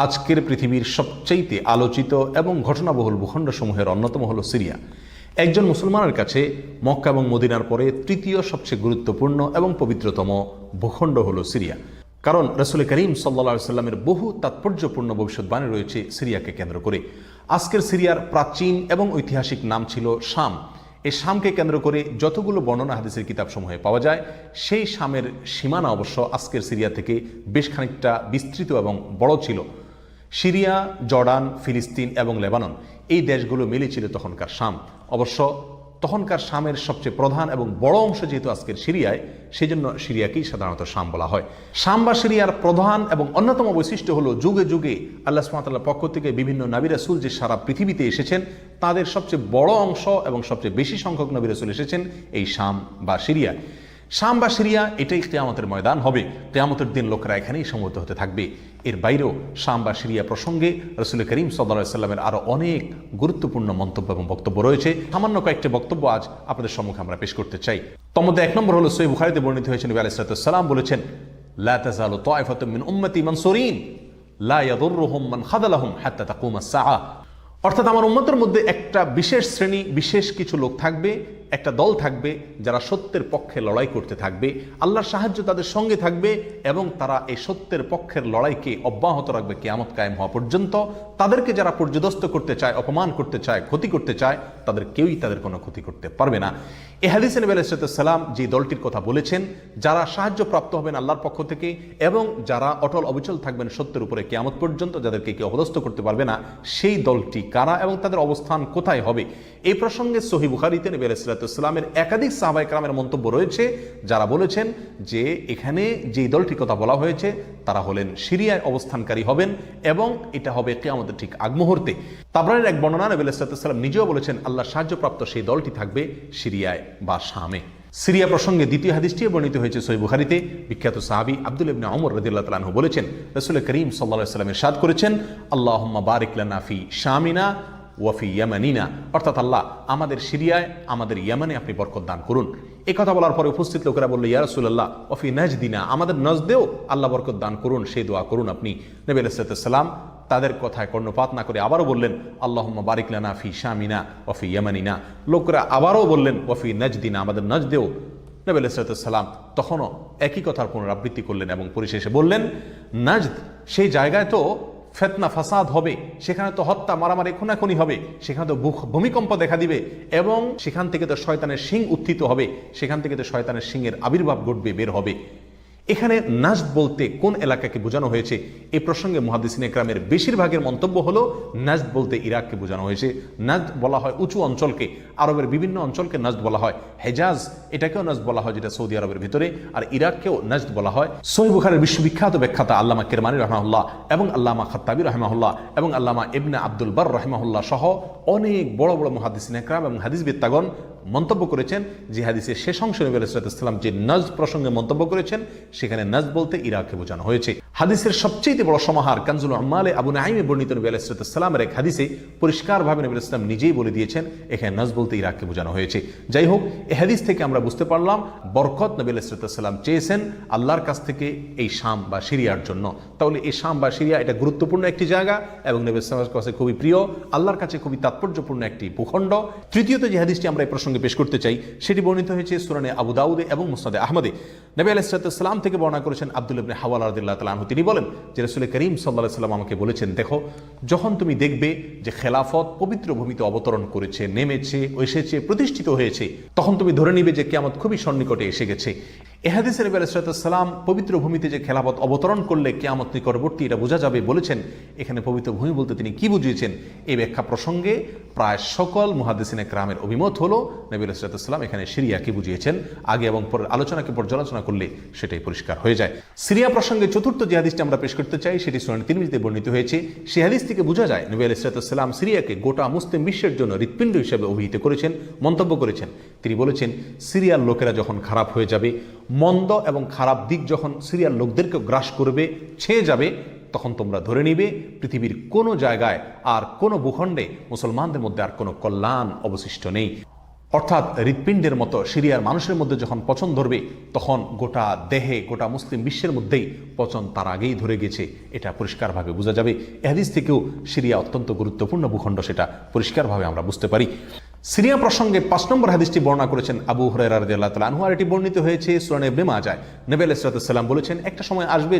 আজকের পৃথিবীর সবচেয়ে আলোচিত এবং ঘটনাবহুল ভূখণ্ডসমূহের অন্যতম হলো সিরিয়া। একজন মুসলমানের কাছে মক্কা এবং মদিনার পরে তৃতীয় সবচেয়ে গুরুত্বপূর্ণ এবং পবিত্রতম ভূখণ্ড হলো সিরিয়া। কারণ রাসূল করিম সাল্লাল্লাহু আলাইহি ওয়াসাল্লামের বহু তাৎপর্যপূর্ণ ভবিষ্যৎবাণী রয়েছে সিরিয়াকে কেন্দ্র করে। আজকের সিরিয়ার প্রাচীন এবং ঐতিহাসিক নাম ছিল শাম। এই শামকে কেন্দ্র করে যতগুলো বর্ণনা হাদিসের কিতাবসমূহে পাওয়া যায়, সেই শামের সীমানা অবশ্য আজকের সিরিয়া থেকে বেশ খানিকটা বিস্তৃত এবং বড় ছিল। সিরিয়া, জর্ডান, ফিলিস্তিন এবং লেবানন এই দেশগুলো মিলে ছিল তখনকার শাম। অবশ্য তখনকার শামের সবচেয়ে প্রধান এবং বড় অংশ যেহেতু আজকের সিরিয়ায়, সেই জন্য সিরিয়াকেই সাধারণত শাম বলা হয়। শাম বা সিরিয়ার প্রধান এবং অন্যতম বৈশিষ্ট্য হলো যুগে যুগে আল্লাহ সুবহানাহু ওয়া তাআলার পক্ষ থেকে বিভিন্ন নবী রাসূল যে সারা পৃথিবীতে এসেছেন, তাদের সবচেয়ে বড় অংশ এবং সবচেয়ে বেশি সংখ্যক নবী রাসূল এসেছেন এই শাম বা সিরিয়া। শাম বা সিরিয়া এটাই কিয়ামতের ময়দান হবে। কিয়ামতের দিন লোকেরা এখানেই সমবেত হতে থাকবে। এর বাইরেও শাম বা সিরিয়া প্রসঙ্গে রাসূল করিম সাল্লাল্লাহু আলাইহি ওয়াসাল্লামের আরও অনেক গুরুত্বপূর্ণ মন্তব্য এবং বক্তব্য রয়েছে। সামান্য কয়েকটি বক্তব্য আজ আপনাদের সম্মুখে আমরা পেশ করতে চাই। তার মধ্যে এক নম্বর হলো সহিহ বুখারীতে বর্ণিত হয়েছে, নবী আলাইহিস সালাতু ওয়াস সালাম বলেছেন, লা তাযালু তায়ফাতুম মিন উম্মতি মানসুরিন লা ইয়াদুররুহুম মান খাযালাহুম হাত্তা তাকুমাস সাআহ। অর্থাৎ আমার উম্মতের মধ্যে একটা বিশেষ শ্রেণী, বিশেষ কিছু লোক থাকবে, একটা দল থাকবে যারা সত্যের পক্ষে লড়াই করতে থাকবে, আল্লাহর সাহায্য তাদের সঙ্গে থাকবে এবং তারা এই সত্যের পক্ষের লড়াইকে অব্যাহত রাখবে কিয়ামত কায়েম হওয়া পর্যন্ত। তাদেরকে যারা পর্যদস্ত করতে চায়, অপমান করতে চায়, ক্ষতি করতে চায়, তাদের কেউই তাদের কোনো ক্ষতি করতে পারবে না। এই হাদিসে নবী আলাইহিস সালাম যে দলটির কথা বলেছেন, যারা সাহায্য প্রাপ্ত হবেন আল্লাহর পক্ষ থেকে এবং যারা অটল অবিচল থাকবেন সত্যের উপরে কিয়ামত পর্যন্ত, যাদেরকে কেউ অপদস্থ করতে পারবে না, সেই দলটি কারা এবং তাদের অবস্থান কোথায় হবে, এই প্রসঙ্গে সহিহ বুখারীতে নবী আলাইহিস সালামের একাধিক সাহাবায়ে কেরামের মন্তব্য রয়েছে, যারা বলেছেন যে এখানে যে দলটির কথা বলা হয়েছে তারা হলেন সিরিয়ায় অবস্থানকারী হবেন এবং এটা হবে কিয়ামতের ঠিক আগ মুহূর্তে। তাবরানীর এক বর্ণনা, নবী আলাইহিস সালাম নিজেও বলেছেন আল্লাহ সাহায্যপ্রাপ্ত সেই দলটি থাকবে সিরিয়ায় বা শামে। সিরিয়া প্রসঙ্গে দ্বিতীয় হাদিসটি বর্ণিত হয়েছে সহিহ বুখারীতে। বিখ্যাত সাহাবী আব্দুল্লাহ ইবনে ওমর রাদিয়াল্লাহু তাআলা আনহু বলেছেন, রাসূল করিম সাল্লাল্লাহু আলাইহি ওয়াসাল্লাম ইরশাদ করেছেন, আল্লাহুম্মা বারিক লানা ফি শামিনা ওয়াফি ইয়ামানিনা, অর্থাৎ আল্লাহ আমাদের সিরিয়ায়, আমাদের ইয়ামানে আপনি বরকত দান করুন। এই কথা বলার পরে উপস্থিত লোকেরা বলল, ইয়া রাসূলুল্লাহ ওয়াফি নাজদিনা, আমাদের নজদেও আল্লাহ বরকত দান করুন, সেই দোয়া করুন আপনি। নবী আলাইহিস সালাম তাদের কথায় কর্ণপাত না করে আবারও বললেন, আল্লাহুম্মা বারিক লানা ফি শামিনা ওয়াফি ইয়ামানিনা। লোকেরা আবারও বললেন ওয়াফি নাজদিনা, আমাদের নজদেও। নবী আলাইহিস সালাম তখনও একই কথার পুনরাবৃত্তি করলেন এবং পরিশেষে বললেন, নাজদ সেই জায়গায় তো ফেতনা ফাসাদ হবে, সেখানে তো হত্যা মারামারি খুনাখুনি হবে, সেখানে তো ভূমিকম্প দেখা দিবে এবং সেখান থেকে তো শয়তানের শিং উত্থিত হবে, সেখান থেকে তো শয়তানের শিংয়ের আবির্ভাব ঘটবে, বের হবে। এখানে নাজদ বলতে কোন এলাকাকে বোঝানো হয়েছে, এই প্রসঙ্গে মুহাদ্দিসিনে কেরামের বেশিরভাগের মন্তব্য হলো নাজদ বলতে ইরাককে বোঝানো হয়েছে। নাজদ বলা হয় উঁচু অঞ্চলকে, আরবের বিভিন্ন অঞ্চলকে নাজদ বলা হয়। হেজাজ এটাকেও নাজদ বলা হয়, যেটা সৌদি আরবের ভিতরে, আর ইরাককেও নাজদ বলা হয়। সহিহ বুখারীর বিশ্ববিখ্যাত ব্যাখ্যাতা আল্লামা কিরমানী রাহমাহুল্লাহ এবং আল্লামা খাত্তাবী রাহমাহুল্লাহ এবং আল্লামা ইবনে আব্দুল বার রাহমাহুল্লাহ সহ অনেক বড় বড় মুহাদ্দিসিনে কেরাম এবং হাদিসবিদগণ মন্তব্য করেছেন যে হাদিসের শেষ অংশে নবী আলাইহিস সালাম যে নাজদ প্রসঙ্গে মন্তব্য করেছেন, সেখানে নাজদ বলতে ইরাককে বোঝানো হয়েছে। হাদিসের সবচেয়ে বড় সমাহার কানজুল উম্মালে আবু নাঈমে বর্ণিত নবী আলাইহিস সালামের এক হাদিসে পরিষ্কারভাবে নবী আলাইহিস সালাম নিজেই বলে দিয়েছেন এখানে নাজদ বলতে ইরাককে বোঝানো হয়েছে। যাই হোক, এই হাদিস থেকে আমরা বুঝতে পারলাম বরকত নবী আলাইহিস সালাম চেয়েছেন আল্লাহর কাছ থেকে এই শাম বা সিরিয়ার জন্য। তাহলে এই শাম বা সিরিয়া এটা গুরুত্বপূর্ণ একটি জায়গা এবং নবী সাল্লাল্লাহু আলাইহি ওয়াসাল্লামের কাছে খুবই প্রিয়, আল্লাহর কাছে খুবই তাৎপর্যপূর্ণ একটি ভূখণ্ড। তৃতীয়ত যে হাদিসটি আমরা এই প্রসঙ্গে পেশ করতে চাই, সেটি বর্ণিত হয়েছে সুনানে আবু দাউদে এবং মুসনাদে আহমদে। নবী আলাইহিস সালাম থেকে বর্ণনা করেছেন আব্দুল্লাহ ইবনে হাওয়ালা রাদিয়াল্লাহু তাআলা আনহু, তিনি বলেন যে রাসূল করিম সাল্লাল্লাহু আলাইহি ওয়াসাল্লাম আমাকে বলেছেন, দেখো যখন তুমি দেখবে যে খেলাফত পবিত্র ভূমিতে অবতরণ করেছে, নেমেছে, এসেছে, প্রতিষ্ঠিত হয়েছে, তখন তুমি ধরে নিবে যে কিয়ামত খুবই সন্নিকটে এসে গেছে। এ হাদিসে নবী আলাইহিস সালাম পবিত্র ভূমিতে যে খেলাফত অবতরণ করলে কিয়ামত নিকটবর্তী এটা বোঝা যাবে বলেছেন। এখানে পবিত্র ভূমি বলতে তিনি কি বুঝিয়েছেন, এই ব্যাখ্যা প্রসঙ্গে প্রায় সকল মুহাদ্দিসিনে কেরামের অভিমত হলো নবী আলাইহিস সালাম এখানে সিরিয়াকে বুঝিয়েছেন। আগে এবং পরের আলোচনাকে পর্যালোচনা করলে সেটাই পরিষ্কার হয়ে যায়। সিরিয়া প্রসঙ্গে চতুর্থ যে হাদিসটি আমরা পেশ করতে চাই, সেটি সুনান তিরমিজিতে বর্ণিত হয়েছে। সেই হাদিস থেকে বোঝা যায় নবী আলাইহিস সালাম সিরিয়াকে গোটা মুসলিম বিশ্বের জন্য হৃৎপিণ্ড হিসেবে অভিহিত করেছেন, মন্তব্য করেছেন। তিনি বলেছেন, সিরিয়ার লোকেরা যখন খারাপ হয়ে যাবে, মন্দ এবং খারাপ দিক যখন সিরিয়ার লোকদেরকে গ্রাস করবে, ছেয়ে যাবে, তখন তোমরা ধরে নিবে পৃথিবীর কোনো জায়গায় আর কোনো ভূখণ্ডে মুসলমানদের মধ্যে আর কোনো কল্যাণ অবশিষ্ট নেই। অর্থাৎ হৃৎপিণ্ডের মতো সিরিয়ার মানুষের মধ্যে যখন পচন ধরবে তখন গোটা দেহে, গোটা মুসলিম বিশ্বের মধ্যেই পচন তার আগেই ধরে গেছে, এটা পরিষ্কারভাবে বোঝা যাবে। এ হাদিস থেকেও সিরিয়া অত্যন্ত গুরুত্বপূর্ণ ভূখণ্ড, সেটা পরিষ্কারভাবে আমরা বুঝতে পারি। সিরিয়া প্রসঙ্গে 5 নম্বর হাদিসটি বর্ণনা করেছেন আবু হুরায়রা রাদিয়াল্লাহু তাআলা আনহু, আর এটি বর্ণিত হয়েছে সূরা ইবনে মাজাহ। নবী আলাইহিস সালাম বলেছেন, একটা সময় আসবে